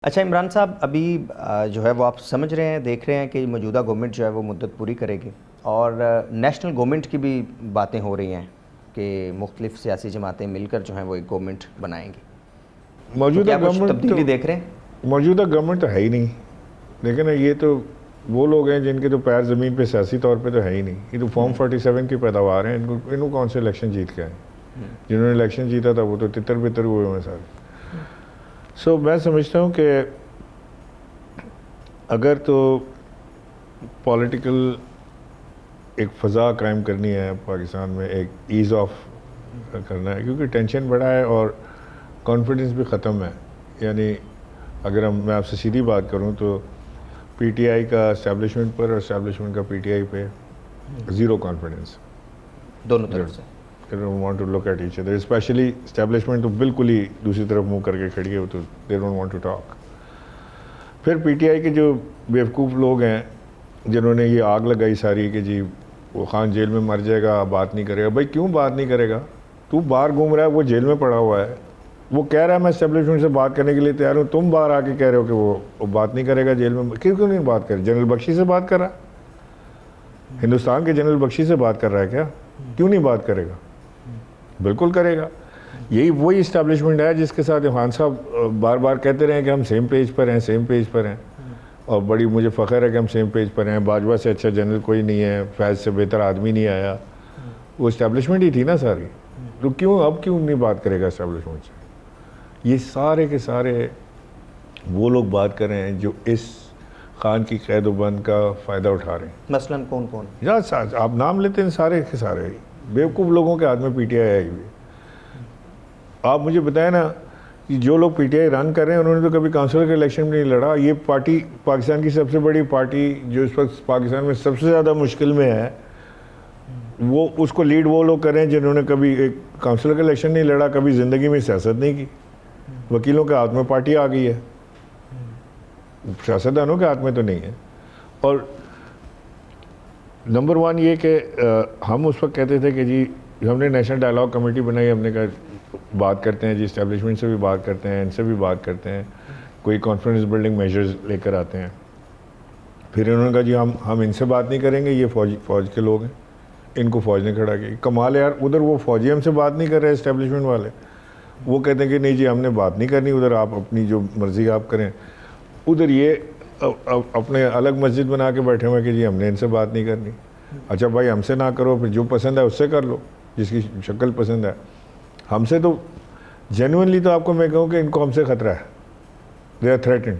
اچھا عمران صاحب، ابھی جو ہے وہ آپ سمجھ رہے ہیں، دیکھ رہے ہیں کہ موجودہ گورنمنٹ جو ہے وہ مدت پوری کرے گی، اور نیشنل گورنمنٹ کی بھی باتیں ہو رہی ہیں کہ مختلف سیاسی جماعتیں مل کر جو ہیں وہ ایک گورنمنٹ بنائیں گی. تو موجودہ کیا کچھ گورنمنٹ تبدیلی دیکھ رہے ہیں؟ موجودہ گورنمنٹ تو ہے ہی نہیں. لیکن یہ تو وہ لوگ ہیں جن کے تو پیر زمین پہ سیاسی طور پہ تو ہے ہی نہیں. یہ تو فارم 47 کی پیداوار ہیں. ان کو کون سے الیکشن جیت کے آئے؟ جنہوں نے الیکشن جیتا تھا وہ تو تتر بتر ہوئے ہیں سارے. سو میں سمجھتا ہوں کہ اگر تو پولیٹیکل ایک فضا قائم کرنی ہے پاکستان میں، ایک ایز آف کرنا ہے، کیونکہ ٹینشن بڑا ہے اور کانفیڈنس بھی ختم ہے. یعنی اگر میں آپ سے سیدھی بات کروں تو پی ٹی آئی کا اسٹیبلشمنٹ پر اور اسٹیبلشمنٹ کا پی ٹی آئی پہ زیرو کانفیڈنس دونوں طرف سے. They don't want to look at each other. Especially establishment تو بالکل ہی دوسری طرف منہ کر کے کھڑی ہے، تو they don't want to talk. پھر پی ٹی آئی کے جو بیوقوف لوگ ہیں جنہوں نے یہ آگ لگائی ساری کہ جی وہ خان جیل میں مر جائے گا، بات نہیں کرے گا. بھائی کیوں بات نہیں کرے گا؟ تو باہر گھوم رہا ہے، وہ جیل میں پڑا ہوا ہے، وہ کہہ رہا ہے میں اسٹیبلشمنٹ سے بات کرنے کے لیے تیار ہوں. تم باہر آ کے کہہ رہے ہو کہ وہ بات نہیں کرے گا جیل میں. کیوں نہیں بات کرے؟ جنرل بخشی سے بات کر رہا ہے، ہندوستان کے جنرل بخشی سے بات کر رہا ہے. کیا کیوں نہیں بات کرے گا؟ بالکل کرے گا. یہی وہی اسٹیبلشمنٹ ہے جس کے ساتھ عرفان صاحب بار بار کہتے رہے کہ ہم سیم پیج پر ہیں، سیم پیج پر ہیں. اور بڑی مجھے فخر ہے کہ ہم سیم پیج پر ہیں. باجوہ سے اچھا جنرل کوئی نہیں ہے، فیض سے بہتر آدمی نہیں آیا. وہ اسٹیبلشمنٹ ہی تھی نا ساری. تو اب کیوں نہیں بات کرے گا اسٹیبلشمنٹ سے؟ یہ سارے کے سارے وہ لوگ بات کر رہے ہیں جو اس خان کی قید و بند کا فائدہ اٹھا رہے ہیں. مثلاً کون کون؟ آپ نام لیتے ہیں سارے کے سارے بیوقوف لوگوں کے ہاتھ میں پی ٹی آئی آئی ہوئی. آپ مجھے بتائیں نا کہ جو لوگ پی ٹی آئی رن کر رہے ہیں انہوں نے تو کبھی کونسلر کے الیکشن میں نہیں لڑا. یہ پارٹی پاکستان کی سب سے بڑی پارٹی جو اس وقت پاکستان میں سب سے زیادہ مشکل میں ہے، وہ اس کو لیڈ وہ لوگ کر رہے ہیں جنہوں نے کبھی ایک کونسلر کا الیکشن نہیں لڑا، کبھی زندگی میں سیاست نہیں کی. وکیلوں کے ہاتھ میں پارٹی آ گئی ہے، سیاستدانوں کے ہاتھ میں تو نہیں ہے. اور نمبر 1 یہ کہ ہم اس وقت کہتے تھے کہ جی ہم نے نیشنل ڈائلاگ کمیٹی بنائی، ہم نے کہا بات کرتے ہیں جی اسٹیبلشمنٹ سے بھی بات کرتے ہیں، ان سے بھی بات کرتے ہیں، کوئی کانفیڈنس بلڈنگ میجرز لے کر آتے ہیں. پھر انہوں نے کہا جی ہم ان سے بات نہیں کریں گے، یہ فوج کے لوگ ہیں، ان کو فوج نے کھڑا کیا. کمال ہے یار، ادھر وہ فوجی ہم سے بات نہیں کر رہے اسٹیبلشمنٹ والے، وہ کہتے ہیں کہ نہیں جی ہم نے بات نہیں کرنی، ادھر آپ اپنی جو مرضی آپ کریں. ادھر یہ اپنے الگ مسجد بنا کے بیٹھے ہوئے کہ جی ہم نے ان سے بات نہیں کرنی. اچھا بھائی ہم سے نہ کرو، پھر جو پسند ہے اس سے کر لو، جس کی شکل پسند ہے. ہم سے تو جینوئنلی تو آپ کو میں کہوں کہ ان کو ہم سے خطرہ ہے. They are threatened.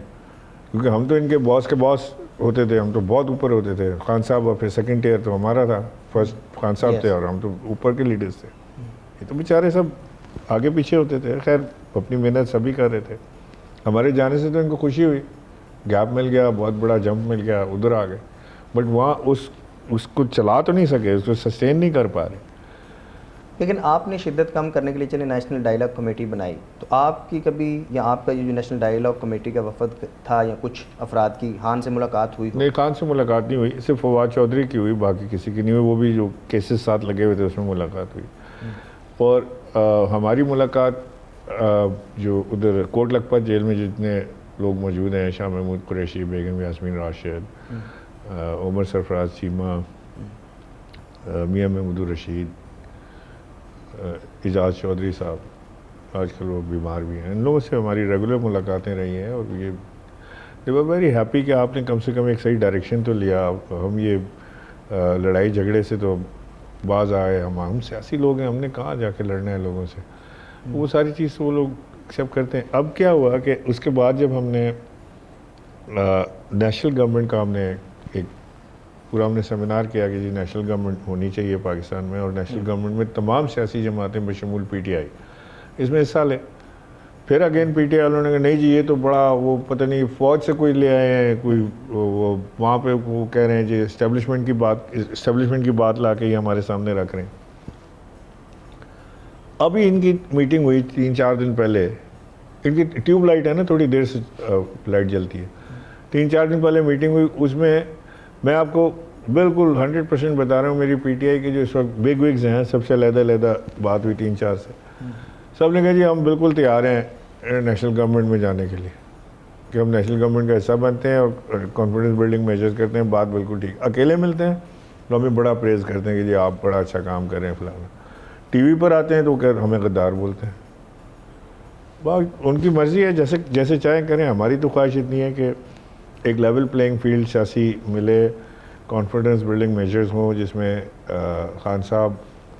کیونکہ ہم تو ان کے باس کے باس ہوتے تھے، ہم تو بہت اوپر ہوتے تھے. خان صاحب اور پھر سیکنڈ ٹیئر تو ہمارا تھا، فرسٹ خان صاحب تھے اور ہم تو اوپر کے لیڈرز تھے. یہ تو بیچارے سب آگے پیچھے ہوتے تھے. خیر اپنی محنت سبھی کر رہے تھے. ہمارے جانے سے تو ان کو خوشی ہوئی، گیپ مل گیا، بہت بڑا جمپ مل گیا، ادھر آ گئے. بٹ وہاں اس کو چلا تو نہیں سکے، اس کو سسٹین نہیں کر پا رہے. لیکن آپ نے شدت کم کرنے کے لیے چلے نیشنل ڈائلاگ کمیٹی بنائی، تو آپ کی کبھی یا آپ کا جو نیشنل ڈائلاگ کمیٹی کا وفد تھا یا کچھ افراد کی خان سے ملاقات ہوئی؟ نہیں، خان سے ملاقات نہیں ہوئی، صرف فواد چودھری کی ہوئی، باقی کسی کی نہیں ہوئی. وہ بھی جو کیسز ساتھ لگے ہوئے تھے اس میں ملاقات ہوئی. اور ہماری ملاقات جو ادھر کوٹ لکھپت جیل میں جتنے لوگ موجود ہیں، شاہ محمود قریشی، بیگم یاسمین راشد، عمر سرفراز چیمہ، میاں محمود الرشید، اعجاز چودھری صاحب، آج کل وہ بیمار بھی ہیں، ان لوگوں سے ہماری ریگولر ملاقاتیں رہی ہیں. اور یہ دے ور ویری ہیپی کہ آپ نے کم سے کم ایک صحیح ڈائریکشن تو لیا. ہم یہ لڑائی جھگڑے سے تو باز آئے. ہم سیاسی لوگ ہیں، ہم نے کہاں جا کے لڑنا ہے لوگوں سے. وہ ساری چیز وہ لوگ ایکسیپٹ کرتے ہیں. اب کیا ہوا کہ اس کے بعد جب ہم نے نیشنل گورنمنٹ کا ہم نے ایک پورا ہم نے سیمینار کیا کہ جی نیشنل گورنمنٹ ہونی چاہیے پاکستان میں، اور نیشنل گورنمنٹ میں تمام سیاسی جماعتیں بشمول پی ٹی آئی اس میں حصہ لیں. پھر اگین پی ٹی آئی والوں نے کہا نہیں جی یہ تو بڑا وہ پتہ نہیں فوج سے کوئی لے آئے ہیں، کوئی وہ وہاں پہ وہ کہہ رہے ہیں جی اسٹیبلشمنٹ کی بات لا کے یہ ہمارے سامنے رکھ رہے ہیں. ابھی ان کی میٹنگ ہوئی 3-4 دن پہلے. ان کی ٹیوب لائٹ ہے نا، تھوڑی دیر سے لائٹ جلتی ہے. 3-4 دن پہلے میٹنگ ہوئی. اس میں آپ کو بالکل 100% بتا رہا ہوں، میری پی ٹی آئی کے جو اس وقت بگ وگز ہیں سب سے علیحدہ بات ہوئی 3-4 سے. سب نے کہا جی ہم بالکل تیار ہیں نیشنل گورنمنٹ میں جانے کے لیے. کہ ہم نیشنل گورنمنٹ کا حصہ بنتے ہیں اور کانفیڈنس بلڈنگ میجرز کرتے ہیں، بات بالکل ٹھیک. اکیلے ملتے ہیں تو ہمیں بڑا پریز کرتے ہیں کہ جی آپ بڑا اچھا کام کر رہے ہیں فلانا. ٹی وی پر آتے ہیں تو ہمیں غدار بولتے ہیں. ان کی مرضی ہے، جیسے چاہیں کریں. ہماری تو خواہش اتنی ہے کہ ایک لیول پلینگ فیلڈ سیاسی ملے، کانفیڈنس بلڈنگ میجرز ہوں جس میں خان صاحب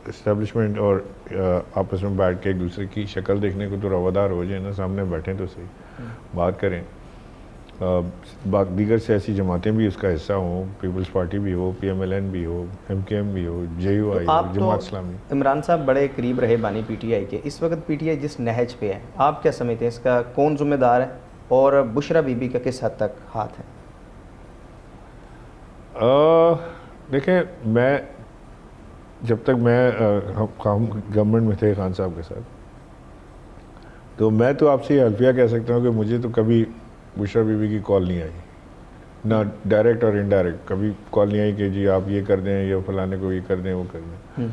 اسٹیبلشمنٹ اور آپس میں بیٹھ کے ایک دوسرے کی شکل دیکھنے کو تو روادار ہو جائیں نا، سامنے بیٹھیں تو صحیح بات کریں. دیگر سیاسی جماعتیں بھی اس کا حصہ ہوں، پیپلز پارٹی بھی ہو، پی ایم ایل این بھی ہو، ایم کے ایم بھی ہو، جے یو آئی ہو، آپ تو جماعت اسلامی. عمران صاحب بڑے قریب رہے بانی پی ٹی آئی کے. اس وقت پی ٹی آئی جس نہج پہ ہے، آپ کیا سمجھتے ہیں اس کا کون ذمہ دار ہے، اور بشرا بی بی کا کس حد تک ہاتھ ہے؟ دیکھیں، میں جب تک ہم گورنمنٹ میں تھے خان صاحب کے ساتھ، تو میں تو آپ سے یہ الفیہ کہہ سکتا ہوں کہ مجھے تو کبھی بشرا بی بی کی کال نہیں آئی، نہ ڈائریکٹ اور انڈائریکٹ. کبھی کال نہیں آئی کہ جی آپ یہ کر دیں یا فلانے کو یہ کر دیں وہ کر دیں.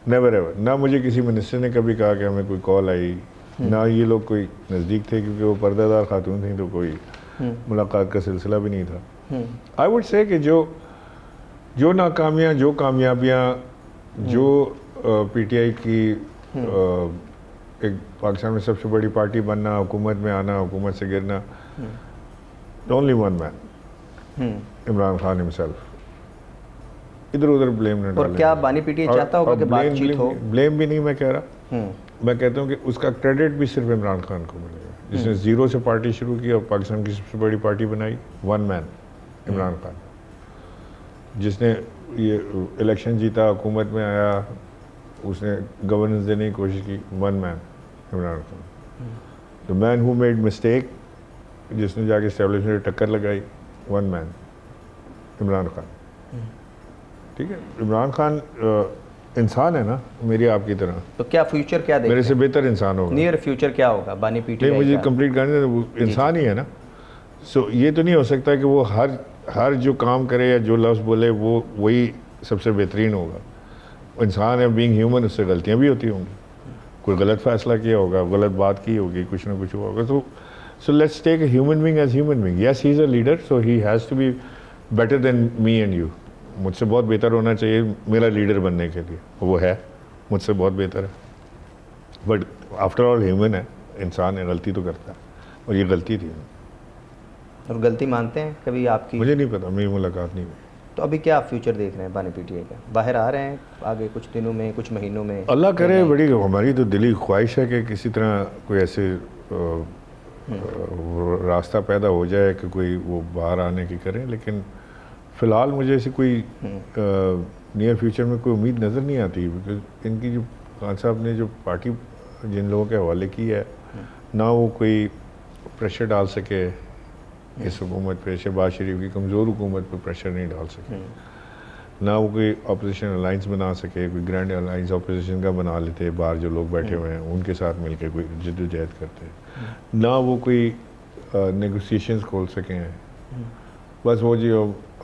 Never ever. نہ مجھے کسی منسٹر نے کبھی کہا کہ ہمیں کوئی کال آئی، نہ یہ لوگ کوئی نزدیک تھے کیونکہ وہ پردہ دار خاتون تھیں تو کوئی ملاقات کا سلسلہ بھی نہیں تھا. آئی وڈ سے کہ جو ناکامیاں، جو کامیابیاں، جو پی ٹی آئی کی ایک پاکستان میں سب سے بڑی پارٹی بننا، حکومت میں آنا، حکومت سے گرنا، only one man, Imran Khan himself. ادھر ادھر بلیم نہ ڈالیں. اور کیا بانی پی ٹی آئی چاہتا ہوگا کہ بات چیت ہو؟ بلیم بھی نہیں میں کہہ رہا، میں کہتا ہوں کہ اس کا کریڈٹ بھی صرف عمران خان کو ملے گا، جس نے زیرو سے پارٹی شروع کی اور پاکستان کی سب سے بڑی پارٹی بنائی. ون مین عمران خان، جس نے یہ الیکشن جیتا، حکومت میں آیا، اس نے گورننس دینے کی کوشش کی. One man Imran Khan. The man who made mistake, جس نے جا کے اسٹیبلشمنٹ ٹکر لگائی. One man Imran Khan. ٹھیک ہے، عمران خان انسان ہے نا میری آپ کی طرح. تو کیا فیوچر کیا دیکھتے ہیں؟ میرے سے بہتر انسان ہوگا. نیئر فیوچر کیا ہوگا بانی پی ٹی نہیں، آئی مجھے کا؟ کمپلیٹ کرنے دیں. وہ انسان ہی ہے نا. سو یہ تو نہیں ہو سکتا کہ وہ ہر جو کام کرے یا جو لفظ بولے وہ وہی سب سے بہترین ہوگا. انسان ہے، بینگ ہیومن، اس سے غلطیاں بھی ہوتی ہوں گی. کوئی غلط فیصلہ کیا ہوگا، غلط بات کی ہوگی، کچھ نہ کچھ ہوا ہوگا. So let's take a human being as human being. Yes, he is a leader, so he has to be better than me and you. مجھ سے بہت بہتر ہونا چاہیے میرا لیڈر بننے کے لیے. وہ ہے، مجھ سے بہت بہتر ہے. بٹ آفٹر آل ہیومن ہے، انسان ہے، غلطی تو کرتا ہے، اور یہ غلطی تھی. اور غلطی مانتے ہیں کبھی آپ کی؟ مجھے نہیں پتا، میری ملاقات نہیں ہوئی. تو ابھی کیا آپ فیوچر دیکھ رہے ہیں بانی پی ٹی آئی کا؟ باہر آ رہے ہیں آگے کچھ دنوں میں، کچھ مہینوں میں؟ اللہ کرے. بڑی ہماری تو دلی خواہش ہے کہ کسی طرح کوئی ایسے راستہ پیدا ہو جائے کہ کوئی وہ باہر آنے کی کریں. لیکن فی الحال مجھے ایسی کوئی نیئر فیوچر میں کوئی امید نظر نہیں آتی. بیکاز ان کی جو خان صاحب نے جو پارٹی جن لوگوں کے حوالے کی ہے، نہ وہ کوئی پریشر ڈال سکے اس حکومت پہ. شہباز شریف کی کمزور حکومت پہ پریشر نہیں ڈال سکے. نہ وہ کوئی اپوزیشن الائنس بنا سکے. کوئی گرینڈ الائنس اپوزیشن کا بنا لیتے، باہر جو لوگ بیٹھے ہوئے ہیں ان کے ساتھ مل کے کوئی جد و جہد کرتے. نہ وہ کوئی نیگوسیشنز کھول سکے ہیں. بس وہ جی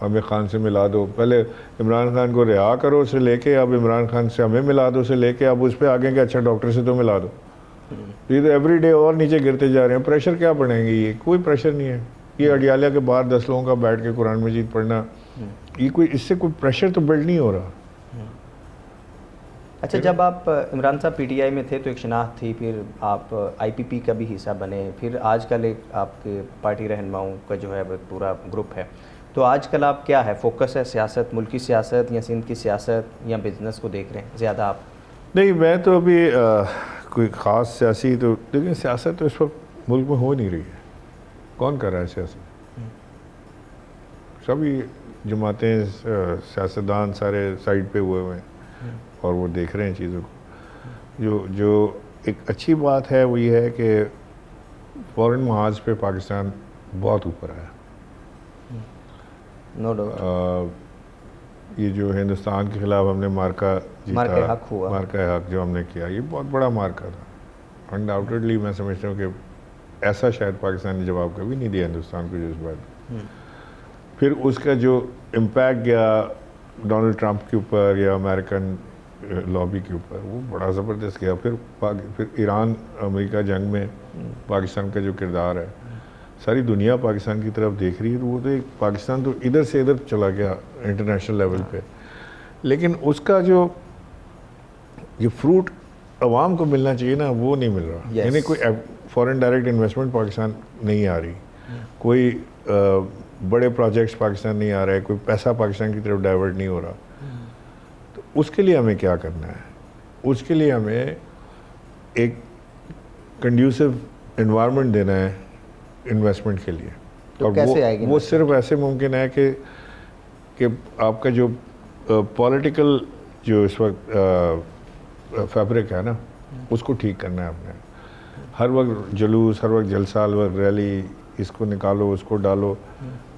ہمیں خان سے ملا دو. پہلے عمران خان کو رہا کرو سے لے کے اب عمران خان سے ہمیں ملا دو سے لے کے اب اس پہ آگے کہ اچھا ڈاکٹر سے تو ملا دو. یہ تو ایوری ڈے اور نیچے گرتے جا رہے ہیں. پریشر کیا بڑھیں گے؟ یہ کوئی پریشر نہیں ہے. یہ اڈیالہ کے باہر 10 لوگوں کا بیٹھ کے قرآن مجید پڑھنا، یہ کوئی اس سے کوئی پریشر تو بلڈ نہیں ہو رہا. اچھا، جب آپ عمران صاحب پی ٹی آئی میں تھے تو ایک شناخت تھی، پھر آپ آئی پی پی کا بھی حصہ بنے، پھر آج کل ایک آپ کے پارٹی رہنماؤں کا جو ہے پورا گروپ ہے. تو آج کل آپ کیا ہے فوکس ہے؟ سیاست، ملکی سیاست یا سندھ کی سیاست یا بزنس کو دیکھ رہے ہیں زیادہ آپ؟ نہیں، میں تو ابھی کوئی خاص سیاسی تو، لیکن سیاست تو اس وقت ملک میں ہو نہیں رہی ہے. کون کر رہا ہے سیاست؟ سبھی جماعتیں، سیاستدان سارے سائڈ پہ ہوئے ہوئے ہیں اور وہ دیکھ رہے ہیں چیزوں کو. جو ایک اچھی بات ہے وہ یہ ہے کہ فورن محاذ پہ پاکستان بہت اوپر آیا. No doubt. یہ جو ہندوستان کے خلاف ہم نے مارکا جیتا، مارکہ حق ہوا، مارکہ حق جو ہم نے کیا، یہ بہت بڑا مارکا تھا. انڈاؤٹڈلی میں سمجھتا ہوں کہ ایسا شاید پاکستان نے جواب کبھی نہیں دیا ہندوستان کو جو اس بات. پھر اس کا جو امپیکٹ گیا ڈونلڈ ٹرمپ کے اوپر یا امریکن لابی کے اوپر، وہ بڑا زبردست گیا. پھر ایران امریکہ جنگ میں پاکستان کا جو کردار ہے. ساری دنیا پاکستان کی طرف دیکھ رہی ہے، تو وہ تو ایک پاکستان تو ادھر سے ادھر چلا گیا انٹرنیشنل لیول پہ، لیکن اس کا جو فروٹ عوام کو ملنا چاہیے نا وہ نہیں مل رہا. یعنی کوئی فورن ڈائریکٹ انویسٹمنٹ پاکستان نہیں آ رہی، کوئی بڑے پروجیکٹس پاکستان نہیں آ رہے، کوئی پیسہ پاکستان کی طرف ڈائیورٹ نہیں ہو رہا. تو اس کے لیے ہمیں کیا کرنا ہے؟ اس کے لیے ہمیں ایک کنڈیوسو انوائرمنٹ دینا ہے انویسٹمنٹ کے لیے. اور وہ صرف ایسے ممکن ہے کہ آپ کا جو پولیٹیکل جو اس وقت فیبرک ہے نا اس کو ٹھیک کرنا ہے آپ نے. ہر وقت جلوس، ہر وقت جلسہ، ہر وقت ریلی، اس کو نکالو اس کو ڈالو،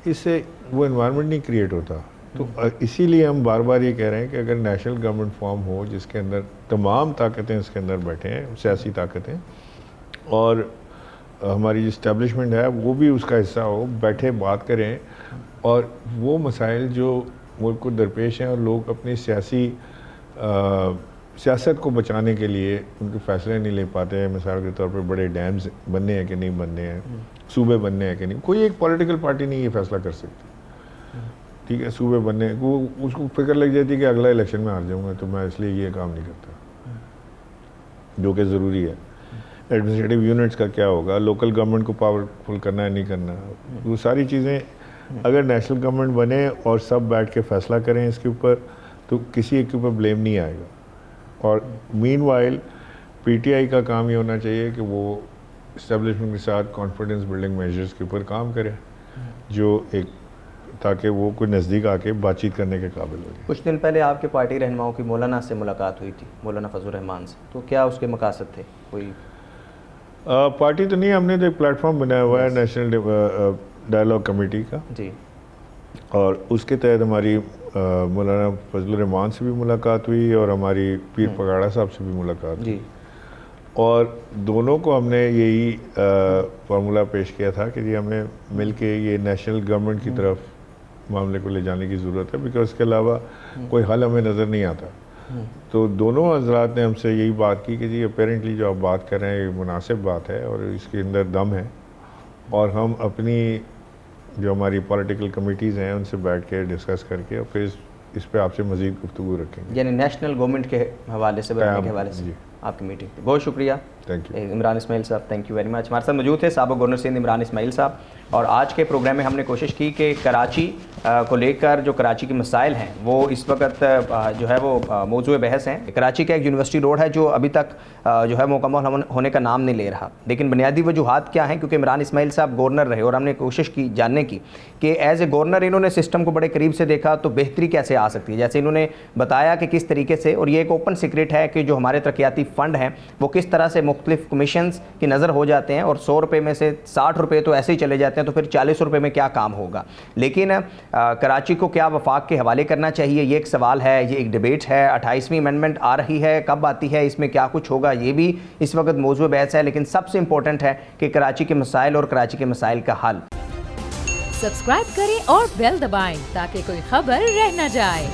اس سے وہ انوائرمنٹ نہیں کریٹ ہوتا. تو اسی لیے ہم بار بار یہ کہہ رہے ہیں کہ اگر نیشنل گورنمنٹ فارم ہو جس کے اندر تمام طاقتیں اس کے اندر بیٹھے ہیں، سیاسی طاقتیں، اور ہماری جو اسٹیبلشمنٹ ہے وہ بھی اس کا حصہ ہو، بیٹھے بات کریں، اور وہ مسائل جو ملک کو درپیش ہیں اور لوگ اپنی سیاست کو بچانے کے لیے ان کے فیصلے نہیں لے پاتے ہیں. مثال کے طور پہ بڑے ڈیمز بننے ہیں کہ نہیں بننے ہیں، صوبے بننے ہیں کہ نہیں. کوئی ایک پولیٹیکل پارٹی نہیں یہ فیصلہ کر سکتی، ٹھیک ہے. صوبے بننے وہ اس کو فکر لگ جاتی ہے کہ اگلا الیکشن میں ہار جاؤں گا تو میں اس لیے یہ کام نہیں کرتا، جو کہ ضروری ہے. ایڈمنسٹریٹو یونٹس کا کیا ہوگا، لوکل گورنمنٹ کو پاورفل کرنا ہے نہیں کرنا، وہ ساری چیزیں اگر نیشنل گورنمنٹ بنے اور سب بیٹھ کے فیصلہ کریں اس کے اوپر تو کسی ایک کے اوپر بلیم نہیں آئے گا. اور مین وائل پی ٹی آئی کا کام یہ ہونا چاہیے کہ وہ اسٹیبلشمنٹ کے ساتھ کانفیڈنس بلڈنگ میجرز کے اوپر کام کرے، جو ایک تاکہ وہ کوئی نزدیک آ کے بات چیت کرنے کے قابل ہو جائے. کچھ دن پہلے آپ کے پارٹی رہنماؤں کی مولانا سے ملاقات ہوئی تھی، مولانا فضل الرحمان سے، تو کیا اس کے مقاصد تھے؟ کوئی پارٹی تو نہیں، ہم نے تو ایک پلیٹ فارم بنایا ہوا ہے نیشنل ڈائلاگ کمیٹی کا، جی، اور اس کے تحت ہماری مولانا فضل الرحمان سے بھی ملاقات ہوئی اور ہماری پیر پگاڑا صاحب سے بھی ملاقات ہوئی. اور دونوں کو ہم نے یہی فارمولہ پیش کیا تھا کہ جی ہمیں مل کے یہ نیشنل گورنمنٹ کی طرف معاملے کو لے جانے کی ضرورت ہے، بیکاز اس کے علاوہ کوئی حل ہمیں نظر نہیں آتا. تو دونوں حضرات نے ہم سے یہی بات کی کہ جی اپیرنٹلی جو آپ بات کر رہے ہیں یہ مناسب بات ہے اور اس کے اندر دم ہے، اور ہم اپنی جو ہماری پولیٹیکل کمیٹیز ہیں ان سے بیٹھ کے ڈسکس کر کے اور پھر اس پہ آپ سے مزید گفتگو رکھیں گے. یعنی نیشنل گورنمنٹ کے حوالے سے بنانے کے حوالے سے آپ کی میٹنگ تھی. بہت شکریہ. تھینک یو عمران اسماعیل صاحب، تھینک یو ویری مچ. ہمارے ساتھ موجود تھے سابق گورنر سندھ عمران اسماعیل صاحب. اور آج کے پروگرام میں ہم نے کوشش کی کہ کراچی کو لے کر جو کراچی کے مسائل ہیں وہ اس وقت جو ہے وہ موضوع بحث ہیں. کراچی کا ایک یونیورسٹی روڈ ہے جو ابھی تک جو ہے مکمل ہونے کا نام نہیں لے رہا، لیکن بنیادی وجوہات کیا ہیں؟ کیونکہ عمران اسماعیل صاحب گورنر رہے اور ہم نے کوشش کی جاننے کی کہ ایز اے گورنر انہوں نے سسٹم کو بڑے قریب سے دیکھا تو بہتری کیسے آ سکتی ہے. جیسے انہوں نے بتایا کہ کس طریقے سے، اور یہ ایک اوپن سیکرٹ ہے کہ جو ہمارے ترقیاتی فنڈ ہیں وہ کس طرح سے مختلف کمیشنز کی نظر ہو جاتے ہیں، اور 100 روپے میں سے 60 روپے تو ایسے ہی چلے جاتے ہیں، تو پھر 40 روپے میں کیا کام ہوگا. لیکن کراچی کو کیا وفاق کے حوالے کرنا چاہیے، یہ ایک سوال ہے، یہ ایک ڈیبیٹ ہے. 28ویں امینڈمنٹ آ رہی ہے، کب آتی ہے، اس میں کیا کچھ ہوگا، یہ بھی اس وقت موضوع بحث ہے. لیکن سب سے امپورٹنٹ ہے کہ کراچی کے مسائل اور کراچی کے مسائل کا حل. سبسکرائب کریں اور بیل دبائیں تاکہ کوئی خبر رہ نہ جائے.